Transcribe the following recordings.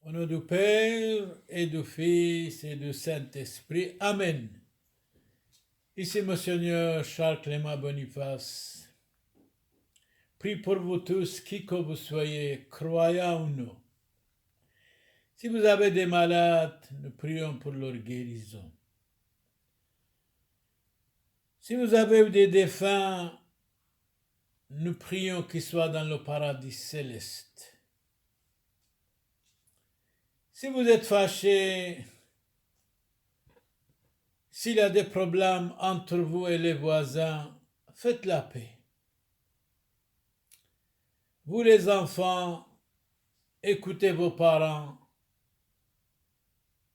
Au nom du Père et du Fils et du Saint-Esprit. Amen. Ici Monseigneur Charles Clément Boniface. Prie pour vous tous, qui que vous soyez, croyants ou non. Si vous avez des malades, nous prions pour leur guérison. Si vous avez eu des défunts, nous prions qu'ils soient dans le paradis céleste. Si vous êtes fâchés, s'il y a des problèmes entre vous et les voisins, faites la paix. Vous les enfants, écoutez vos parents.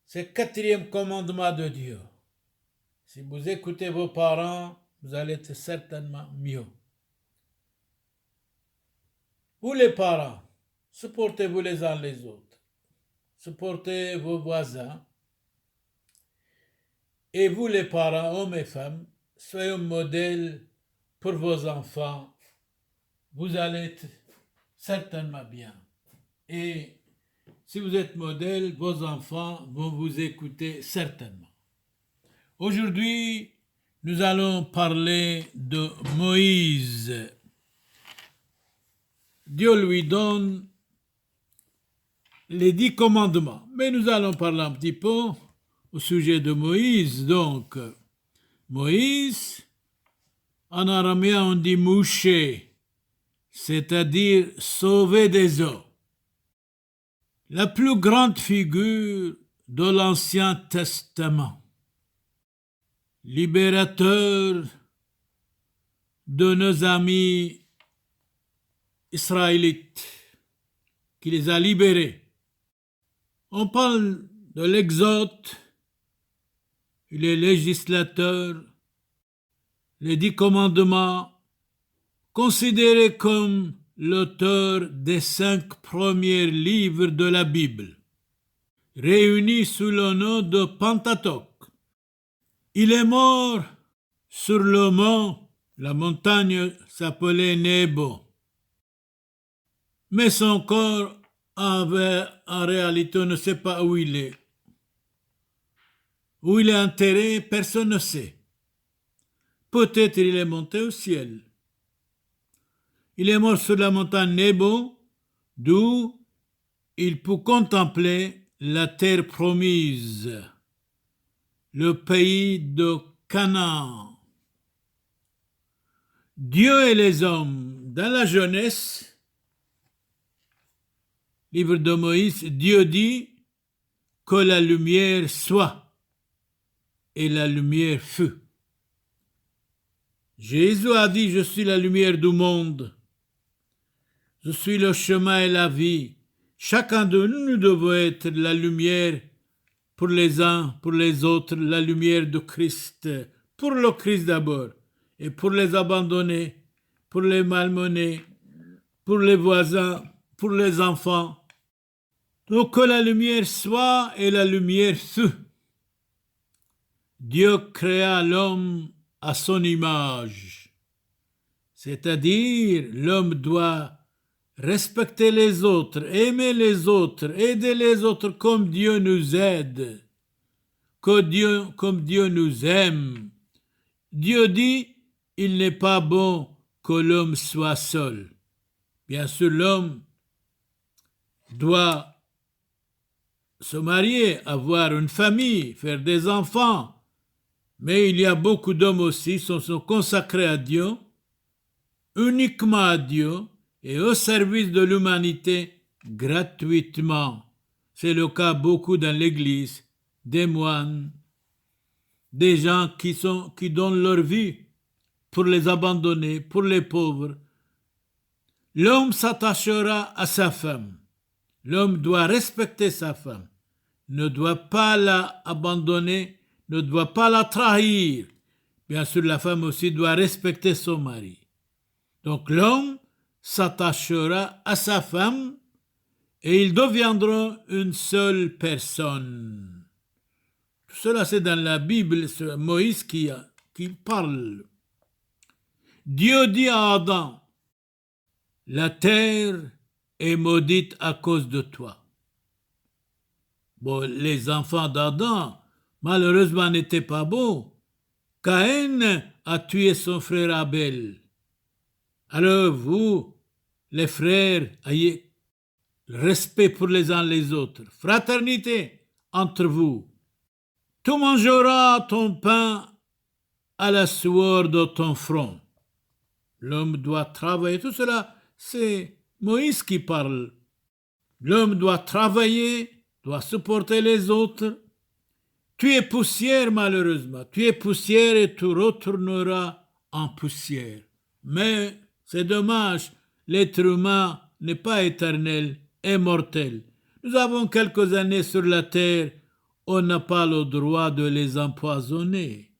C'est le 4e commandement de Dieu. Si vous écoutez vos parents, vous allez être certainement mieux. Vous les parents, supportez-vous les uns les autres. Supportez vos voisins. Et vous les parents, hommes et femmes, soyez un modèle pour vos enfants. Vous allez être certainement bien. Et si vous êtes modèle, vos enfants vont vous écouter certainement. Aujourd'hui, nous allons parler de Moïse. Dieu lui donne les 10 commandements. Mais nous allons parler un petit peu au sujet de Moïse. Donc, Moïse, en araméen on dit Mouché, c'est-à-dire sauver des eaux. La plus grande figure de l'Ancien Testament. Libérateur de nos amis israélites, qui les a libérés. On parle de l'Exode, les législateurs, les 10 commandements, considérés comme l'auteur des 5 premiers livres de la Bible, réunis sous le nom de Pentateuque. Il est mort sur le mont, la montagne s'appelait Nebo. Mais son corps, en réalité, on ne sait pas où il est. Où il est enterré, personne ne sait. Peut-être il est monté au ciel. Il est mort sur la montagne Nebo, d'où il peut contempler la terre promise, le pays de Canaan. Dieu et les hommes, dans la jeunesse, livre de Moïse, Dieu dit que la lumière soit, et la lumière fut. Jésus a dit, je suis la lumière du monde, je suis le chemin et la vie. Chacun de nous devons être la lumière pour les uns, pour les autres, la lumière de Christ, pour le Christ d'abord, et pour les abandonnés, pour les malmenés, pour les voisins, pour les enfants. Donc que la lumière soit et la lumière fut. Dieu créa l'homme à son image, c'est-à-dire l'homme doit respecter les autres, aimer les autres, aider les autres comme Dieu nous aide, comme Dieu nous aime. Dieu dit, il n'est pas bon que l'homme soit seul. Bien sûr, l'homme doit se marier, avoir une famille, faire des enfants. Mais il y a beaucoup d'hommes aussi qui sont consacrés à Dieu, uniquement à Dieu et au service de l'humanité gratuitement. C'est le cas beaucoup dans l'Église, des moines, des gens qui donnent leur vie pour les abandonner, pour les pauvres. L'homme s'attachera à sa femme. L'homme doit respecter sa femme, ne doit pas la abandonner, ne doit pas la trahir. Bien sûr, la femme aussi doit respecter son mari. Donc l'homme s'attachera à sa femme et ils deviendront une seule personne. Tout cela, c'est dans la Bible, c'est Moïse qui parle. Dieu dit à Adam, la terre est maudite à cause de toi. Bon, les enfants d'Adam, malheureusement, n'étaient pas bons. Caïn a tué son frère Abel. Alors vous, les frères, ayez respect pour les uns les autres, fraternité entre vous. Tu mangeras ton pain à la sueur de ton front. L'homme doit travailler. Tout cela, c'est Moïse qui parle. L'homme doit travailler, doit supporter les autres. Tu es poussière, malheureusement. Tu es poussière et tu retourneras en poussière. Mais c'est dommage, l'être humain n'est pas éternel, est mortel. Nous avons quelques années sur la terre, on n'a pas le droit de les empoisonner,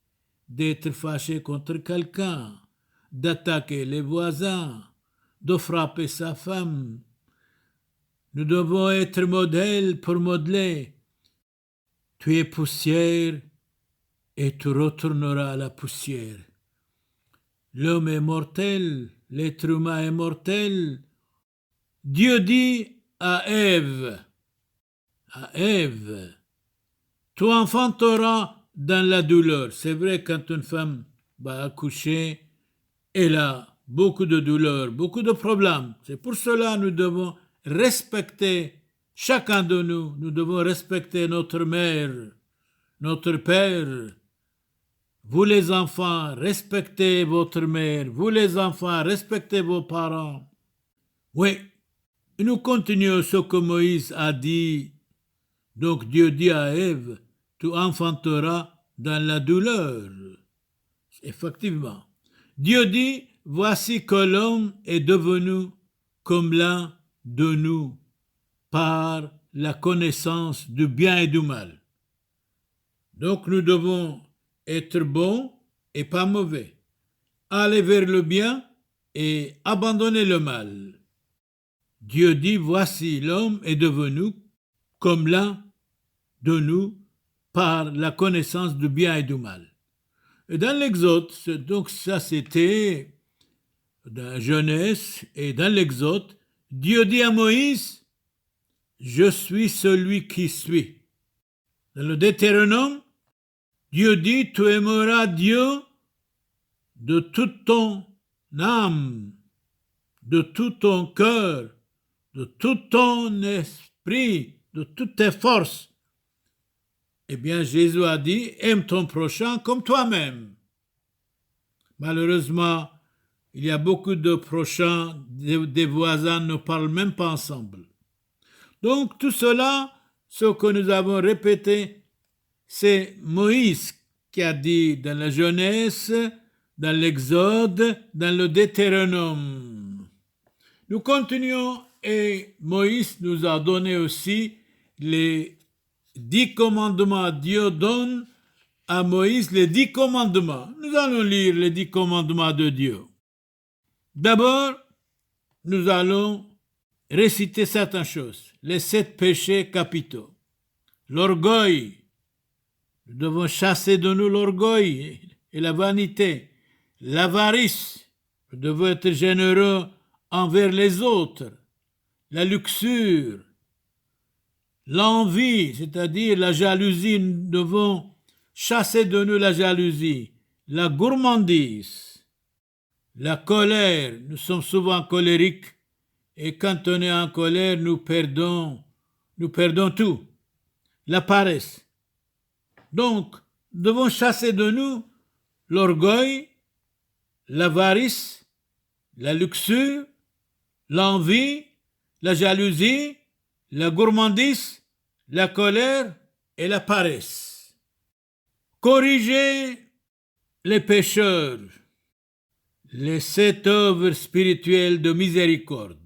d'être fâché contre quelqu'un, d'attaquer les voisins, de frapper sa femme. Nous devons être modèles pour modeler. Tu es poussière et tu retourneras à la poussière. L'homme est mortel, l'être humain est mortel. Dieu dit à Ève, tu enfanteras dans la douleur. C'est vrai, quand une femme va accoucher, elle a beaucoup de douleur, beaucoup de problèmes. C'est pour cela que nous devons respecter chacun de nous. Nous devons respecter notre mère, notre père. Vous les enfants, respectez votre mère. Vous les enfants, respectez vos parents. Oui, nous continuons ce que Moïse a dit. Donc Dieu dit à Ève, tu enfanteras dans la douleur. Effectivement. Dieu dit, voici que l'homme est devenu comme l'un de nous par la connaissance du bien et du mal. Donc nous devons être bons et pas mauvais, aller vers le bien et abandonner le mal. Dieu dit, voici l'homme est devenu comme l'un de nous par la connaissance du bien et du mal. Et dans l'Exode, donc ça c'était dans Genèse, et dans l'Exode, Dieu dit à Moïse, je suis celui qui suis. Dans le Deutéronome, Dieu dit, tu aimeras Dieu de toute ton âme, de tout ton cœur, de tout ton esprit, de toutes tes forces. Eh bien, Jésus a dit, aime ton prochain comme toi-même. Malheureusement, il y a beaucoup de prochains, des voisins ne parlent même pas ensemble. Donc, tout cela, ce que nous avons répété, c'est Moïse qui a dit dans la Genèse, dans l'Exode, dans le Deutéronome. Nous continuons et Moïse nous a donné aussi les 10 commandements. Dieu donne à Moïse les 10 commandements. Nous allons lire les 10 commandements de Dieu. D'abord, nous allons réciter certaines choses. Les 7 péchés capitaux. L'orgueil. Nous devons chasser de nous l'orgueil et la vanité. L'avarice. Nous devons être généreux envers les autres. La luxure. L'envie, c'est-à-dire la jalousie. Nous devons chasser de nous la jalousie. La gourmandise. La colère. Nous sommes souvent colériques. Et quand on est en colère, nous perdons tout. La paresse. Donc, nous devons chasser de nous l'orgueil, l'avarice, la luxure, l'envie, la jalousie, la gourmandise, la colère et la paresse. Corriger les pécheurs, les 7 œuvres spirituelles de miséricorde.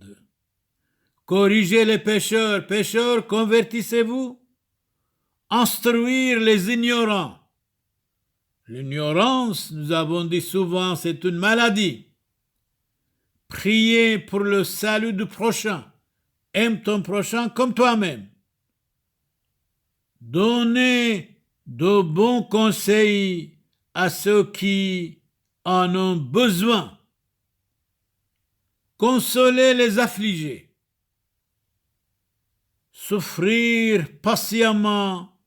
Corrigez les pécheurs. Pécheurs, convertissez-vous. Instruire les ignorants. L'ignorance, nous avons dit souvent, c'est une maladie. Priez pour le salut du prochain. Aime ton prochain comme toi-même. Donnez de bons conseils à ceux qui en ont besoin. Consolez les affligés. souffrir patiemment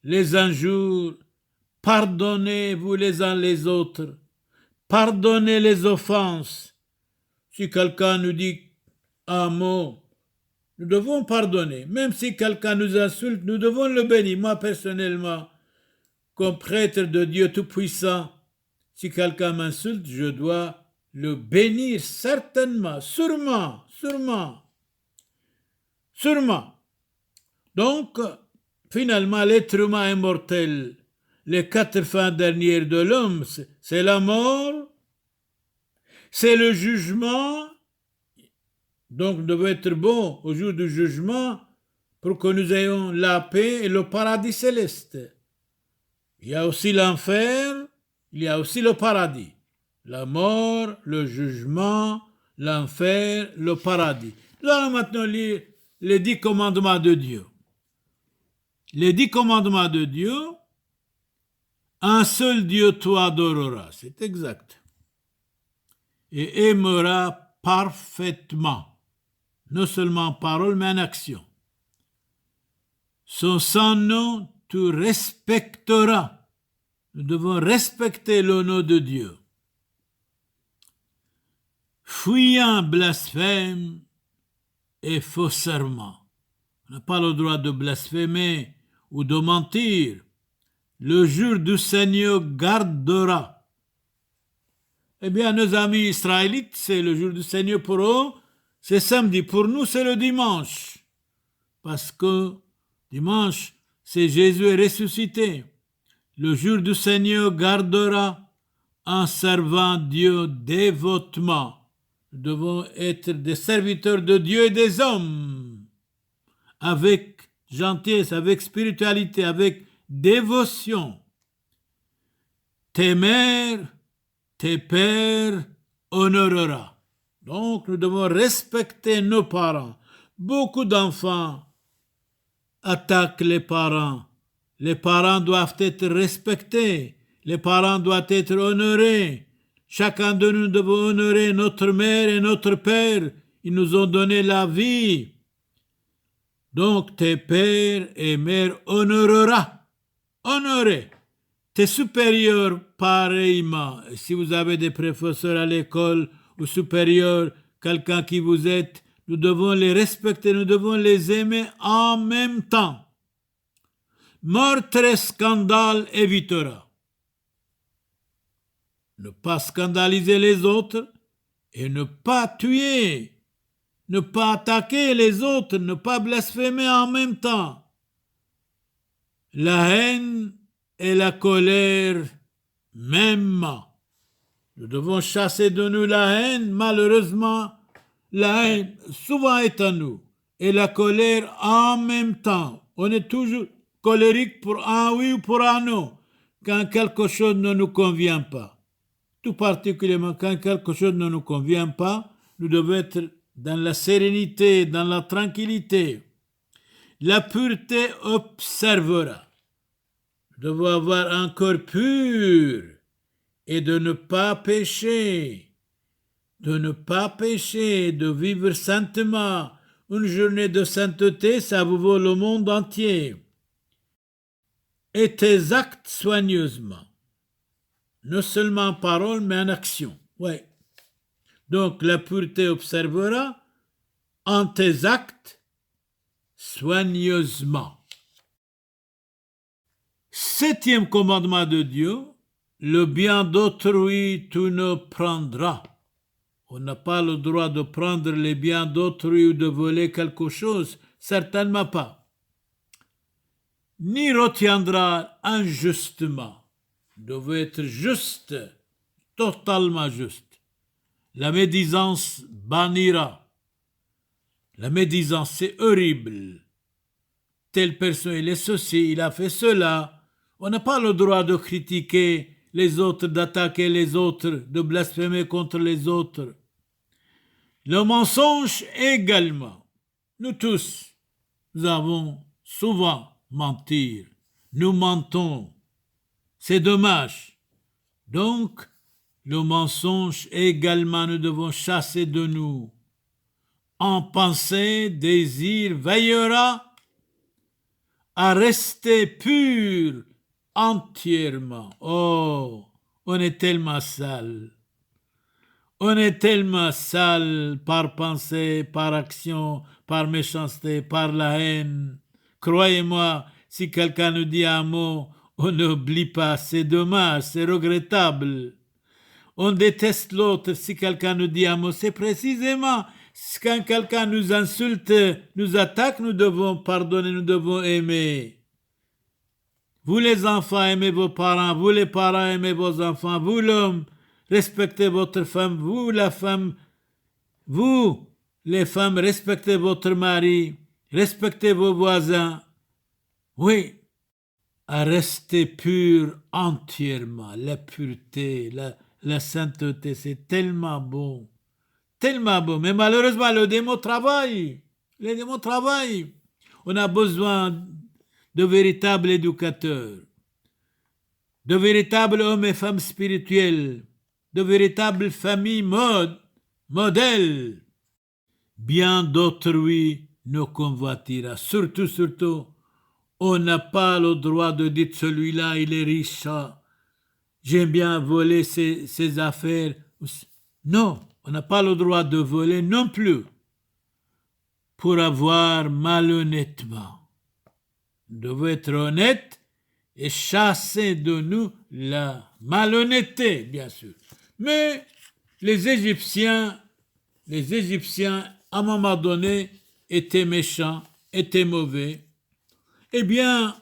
les injures, pardonnez-vous les uns les autres, pardonnez les offenses. Si quelqu'un nous dit un mot, nous devons pardonner. Même si quelqu'un nous insulte, nous devons le bénir. Moi, personnellement, comme prêtre de Dieu Tout-Puissant, si quelqu'un m'insulte, je dois le bénir certainement, sûrement. Donc, finalement, l'être humain est mortel. Les 4 fins dernières de l'homme, c'est la mort, c'est le jugement. Donc, nous devons être bons au jour du jugement pour que nous ayons la paix et le paradis céleste. Il y a aussi l'enfer, il y a aussi le paradis. La mort, le jugement, l'enfer, le paradis. Nous allons maintenant lire les 10 commandements de Dieu. Les 10 commandements de Dieu, un seul Dieu toi adoreras, c'est exact, et aimeras parfaitement, non seulement en parole, mais en action. Son saint nom, tu respecteras. Nous devons respecter le nom de Dieu. Fuyant blasphème et faux serment. On n'a pas le droit de blasphémer ou de mentir. Le jour du Seigneur gardera. Eh bien, nos amis israélites, c'est le jour du Seigneur pour eux, c'est samedi. Pour nous, c'est le dimanche. Parce que dimanche, c'est Jésus est ressuscité. Le jour du Seigneur gardera en servant Dieu dévotement. Nous devons être des serviteurs de Dieu et des hommes, avec gentillesse, avec spiritualité, avec dévotion. Tes mères, tes pères honorera. Donc, nous devons respecter nos parents. Beaucoup d'enfants attaquent les parents. Les parents doivent être respectés. Les parents doivent être honorés. Chacun de nous devons honorer notre mère et notre père. Ils nous ont donné la vie. Donc, tes pères et mères honorera. Honorer. Tes supérieurs, pareillement. Si vous avez des professeurs à l'école ou supérieurs, quelqu'un qui vous aide, nous devons les respecter, nous devons les aimer en même temps. Meurtre et scandale évitera. Ne pas scandaliser les autres et ne pas tuer, ne pas attaquer les autres, ne pas blasphémer en même temps. La haine et la colère mêmement. Nous devons chasser de nous la haine. Malheureusement, la haine souvent est en nous et la colère en même temps. On est toujours colérique pour un oui ou pour un non quand quelque chose ne nous convient pas. Tout particulièrement quand quelque chose ne nous convient pas, nous devons être dans la sérénité, dans la tranquillité. La pureté observera. Nous devons avoir un cœur pur et de ne pas pécher. De ne pas pécher, de vivre saintement. Une journée de sainteté, ça vous vaut le monde entier. Et tes actes soigneusement. Non seulement en parole, mais en action. Ouais. Donc, la pureté observera en tes actes soigneusement. 7e commandement de Dieu, le bien d'autrui tu ne prendras. On n'a pas le droit de prendre les biens d'autrui ou de voler quelque chose, certainement pas. Ni retiendra injustement. Nous devons être juste, totalement juste. La médisance bannira. La médisance, c'est horrible. Telle personne, il est ceci, il a fait cela. On n'a pas le droit de critiquer les autres, d'attaquer les autres, de blasphémer contre les autres. Le mensonge également. Nous tous, nous avons souvent menti. Nous mentons. C'est dommage. Donc, le mensonge également, nous devons chasser de nous. En pensée, désir, veillera à rester pur entièrement. Oh, on est tellement sale. On est tellement sale par pensée, par action, par méchanceté, par la haine. Croyez-moi, si quelqu'un nous dit un mot, on n'oublie pas, c'est dommage, c'est regrettable. On déteste l'autre si quelqu'un nous dit un mot, c'est précisément quand quelqu'un nous insulte, nous attaque, nous devons pardonner, nous devons aimer. Vous les enfants, aimez vos parents, vous les parents, aimez vos enfants, vous l'homme, respectez votre femme, vous la femme, vous les femmes, respectez votre mari, respectez vos voisins. Oui, à rester pur entièrement, la pureté, la sainteté, c'est tellement bon. Tellement beau. Mais malheureusement, le démon travaille. Les démons travaillent. On a besoin de véritables éducateurs, de véritables hommes et femmes spirituels, de véritables familles modèles. Bien d'autrui nous convoitira. Surtout, on n'a pas le droit de dire celui-là, il est riche. J'aime bien voler ses affaires. Non. On n'a pas le droit de voler non plus pour avoir malhonnêtement. Nous devons être honnêtes et chasser de nous la malhonnêteté, bien sûr. Mais les Égyptiens, à un moment donné, étaient méchants, étaient mauvais. Eh bien,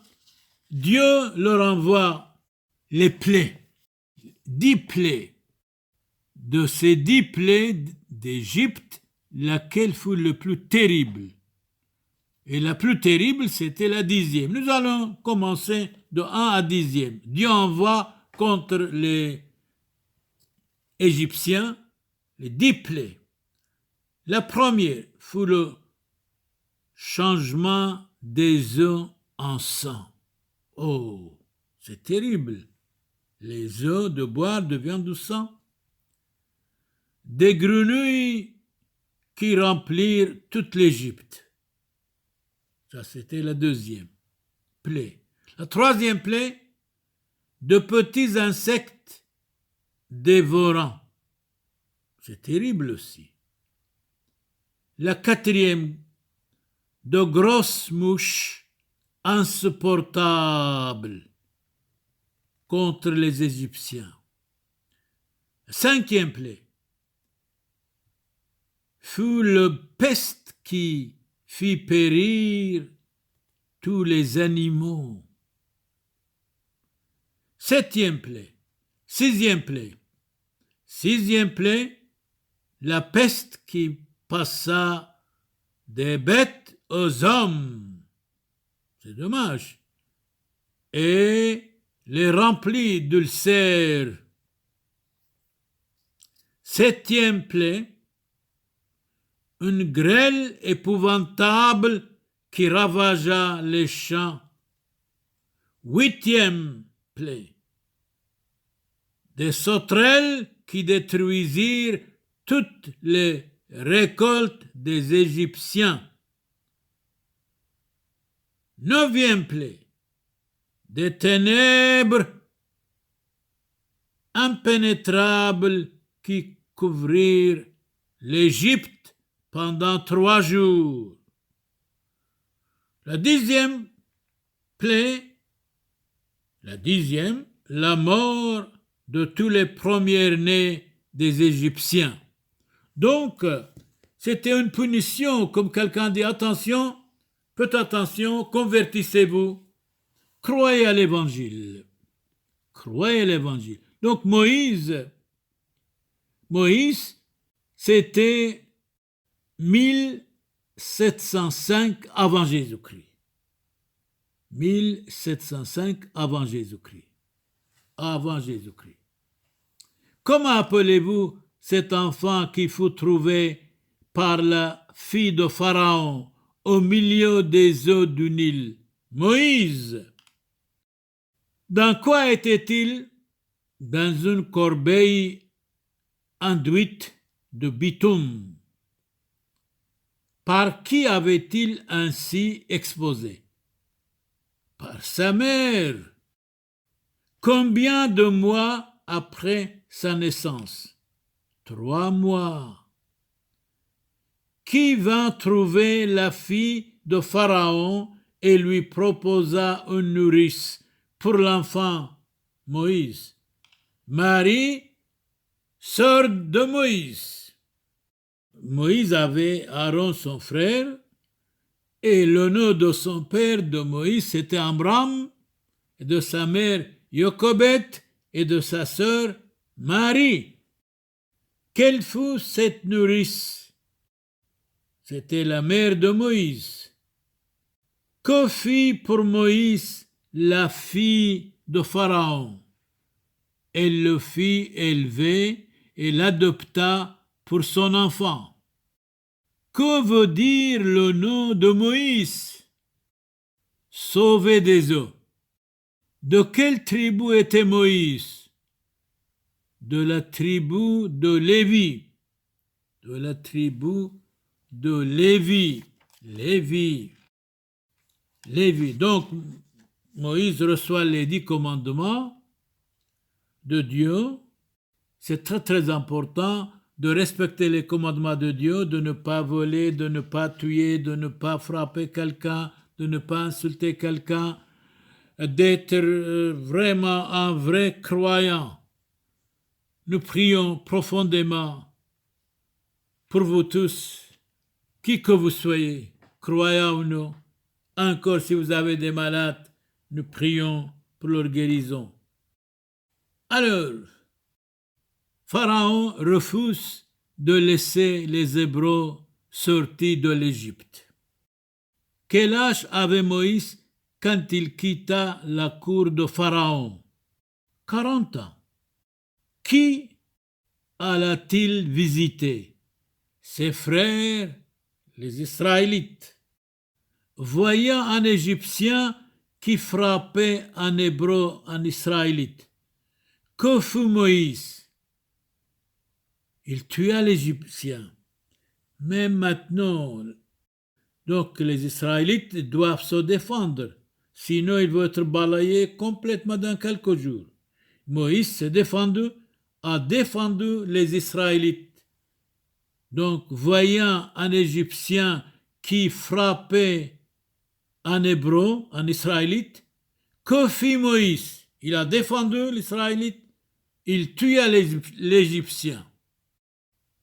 Dieu leur envoie les plaies, 10 plaies. De ces 10 plaies d'Égypte, laquelle fut le plus terrible? Et la plus terrible, c'était la 10e. Nous allons commencer de 1 à 10e. Dieu envoie contre les Égyptiens les 10 plaies. La première fut le changement des eaux en sang. Oh, c'est terrible. Les eaux de boire deviennent du sang. Des grenouilles qui remplirent toute l'Égypte. Ça, c'était la 2e plaie. La 3e plaie, de petits insectes dévorants. C'est terrible aussi. La 4e, de grosses mouches insupportables contre les Égyptiens. La 5e plaie fut le peste qui fit périr tous les animaux. 7e plaie, 6e plaie. 6e plaie, la peste qui passa des bêtes aux hommes. C'est dommage. Et les remplit d'ulcères. 7e plaie, une grêle épouvantable qui ravagea les champs. 8e plaie, des sauterelles qui détruisirent toutes les récoltes des Égyptiens. 9e plaie, des ténèbres impénétrables qui couvrirent l'Égypte pendant 3 jours. La 10e plaie, la mort de tous les premiers-nés des Égyptiens. Donc, c'était une punition, comme quelqu'un dit, attention, faites attention, convertissez-vous, croyez à l'Évangile. Croyez à l'Évangile. Donc Moïse, c'était 1705 avant Jésus-Christ. 1705 avant Jésus-Christ. Avant Jésus-Christ. Comment appelez-vous cet enfant qui fut trouvé par la fille de Pharaon au milieu des eaux du Nil? Moïse. Dans quoi était-il? Dans une corbeille enduite de bitume. Par qui avait-il ainsi exposé? Par sa mère. Combien de mois après sa naissance? 3 mois. Qui vint trouver la fille de Pharaon et lui proposa une nourrice pour l'enfant? Moïse. Marie, sœur de Moïse. Moïse avait Aaron son frère, et le nom de son père de Moïse c'était Amram, et de sa mère Jochebed et de sa sœur Marie. Quelle fut cette nourrice? C'était la mère de Moïse. Que fit pour Moïse la fille de Pharaon? Elle le fit élever et l'adopta pour son enfant. Que veut dire le nom de Moïse? Sauver des eaux. De quelle tribu était Moïse? De la tribu de Lévi. De la tribu de Lévi. Lévi. Donc, Moïse reçoit les 10 commandements de Dieu. C'est très très important de respecter les commandements de Dieu, de ne pas voler, de ne pas tuer, de ne pas frapper quelqu'un, de ne pas insulter quelqu'un, d'être vraiment un vrai croyant. Nous prions profondément pour vous tous, qui que vous soyez, croyants ou non. Encore si vous avez des malades, nous prions pour leur guérison. Alors, Pharaon refuse de laisser les Hébreux sortir de l'Égypte. Quel âge avait Moïse quand il quitta la cour de Pharaon? 40 ans. Qui alla-t-il visiter? Ses frères, les Israélites. Voyant un Égyptien qui frappait un Hébreu, un Israélite, que fit Moïse? Il tua l'Égyptien. Mais maintenant, donc les Israélites doivent se défendre, sinon ils vont être balayés complètement dans quelques jours. Moïse s'est défendu, a défendu les Israélites. Donc, voyant un Égyptien qui frappait un Hébreu, un Israélite, que fit Moïse? Il a défendu l'Israélite, il tua l'Égyptien.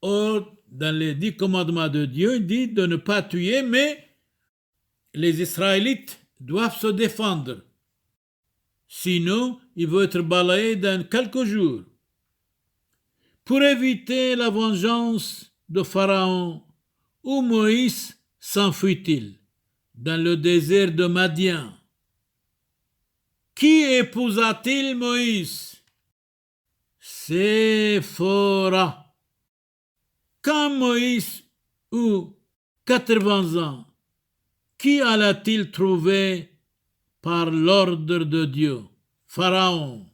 Or, dans les 10 commandements de Dieu, il dit de ne pas tuer, mais les Israélites doivent se défendre. Sinon, ils vont être balayés dans quelques jours. Pour éviter la vengeance de Pharaon, où Moïse s'enfuit-il? Dans le désert de Madian. Qui épousa-t-il Moïse? Séphora. Quand Moïse eut 80 ans, qui alla-t-il trouver par l'ordre de Dieu? Pharaon.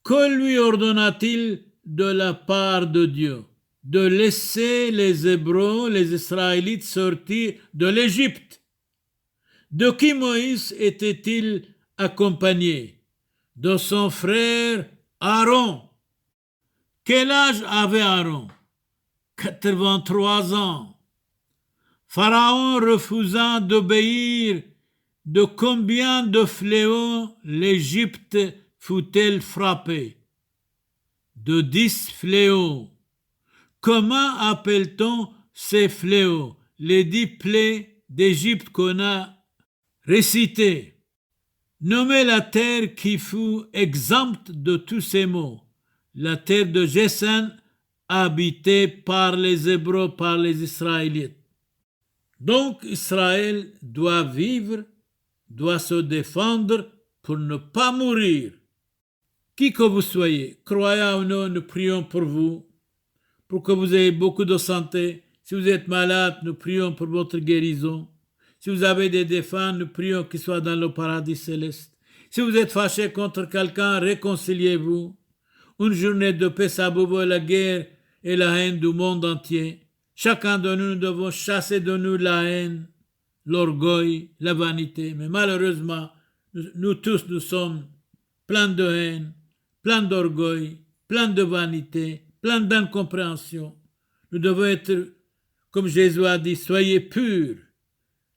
Que lui ordonna-t-il de la part de Dieu? De laisser les Hébreux, les Israélites sortir de l'Égypte. De qui Moïse était-il accompagné? De son frère Aaron. Quel âge avait Aaron? 83 ans. Pharaon refusant d'obéir, de combien de fléaux l'Égypte fut-elle frappée? De 10 fléaux. Comment appelle-t-on ces fléaux? Les 10 plaies d'Égypte qu'on a récitées. Nommez la terre qui fut exempte de tous ces maux. La terre de Goshen, habitée par les Hébreux, par les Israélites. Donc Israël doit vivre, doit se défendre pour ne pas mourir. Qui que vous soyez, croyant ou non, nous prions pour vous, pour que vous ayez beaucoup de santé. Si vous êtes malade, nous prions pour votre guérison. Si vous avez des défunts, nous prions qu'ils soient dans le paradis céleste. Si vous êtes fâché contre quelqu'un, réconciliez-vous. Une journée de paix, ça aboue la guerre et la haine du monde entier. Chacun de nous devons chasser de nous la haine, l'orgueil, la vanité. Mais malheureusement, Nous tous, nous sommes pleins de haine, pleins d'orgueil, pleins de vanité, pleins d'incompréhension. Nous devons être, comme Jésus a dit, soyez purs,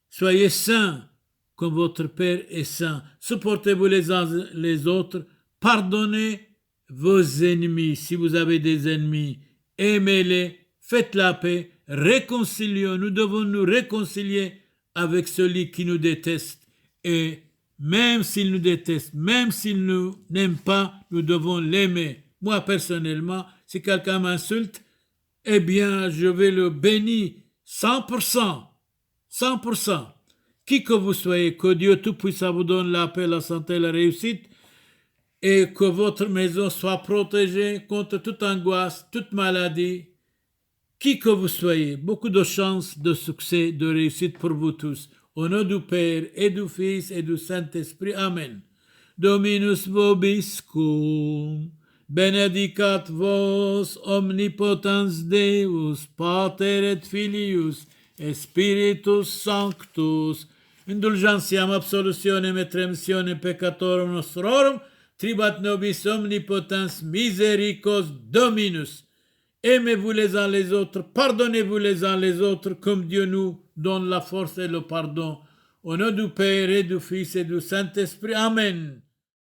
soyez saints, comme votre Père est saint. Supportez-vous les uns les autres, pardonnez vos ennemis. Si vous avez des ennemis, aimez-les, faites la paix, réconcilions. Nous devons nous réconcilier avec celui qui nous déteste. Et même s'il nous déteste, même s'il ne nous n'aime pas, nous devons l'aimer. Moi, personnellement, si quelqu'un m'insulte, eh bien, je vais le bénir 100%. 100%. Qui que vous soyez, que Dieu Tout-Puissant vous donne la paix, la santé, la réussite, et que votre maison soit protégée contre toute angoisse, toute maladie. Qui que vous soyez, beaucoup de chances de succès, de réussite pour vous tous. Au nom du Père, et du Fils, et du Saint-Esprit. Amen. Dominus vobiscum, benedicat vos omnipotens Deus, Pater et Filius, et Spiritus Sanctus, indulgentiam absolutionem et remissionem peccatorum nostrorum, tribat nobis omnipotens misericors Dominus. Aimez-vous les uns les autres, pardonnez-vous les uns les autres, comme Dieu nous donne la force et le pardon. Au nom du Père et du Fils et du Saint-Esprit. Amen.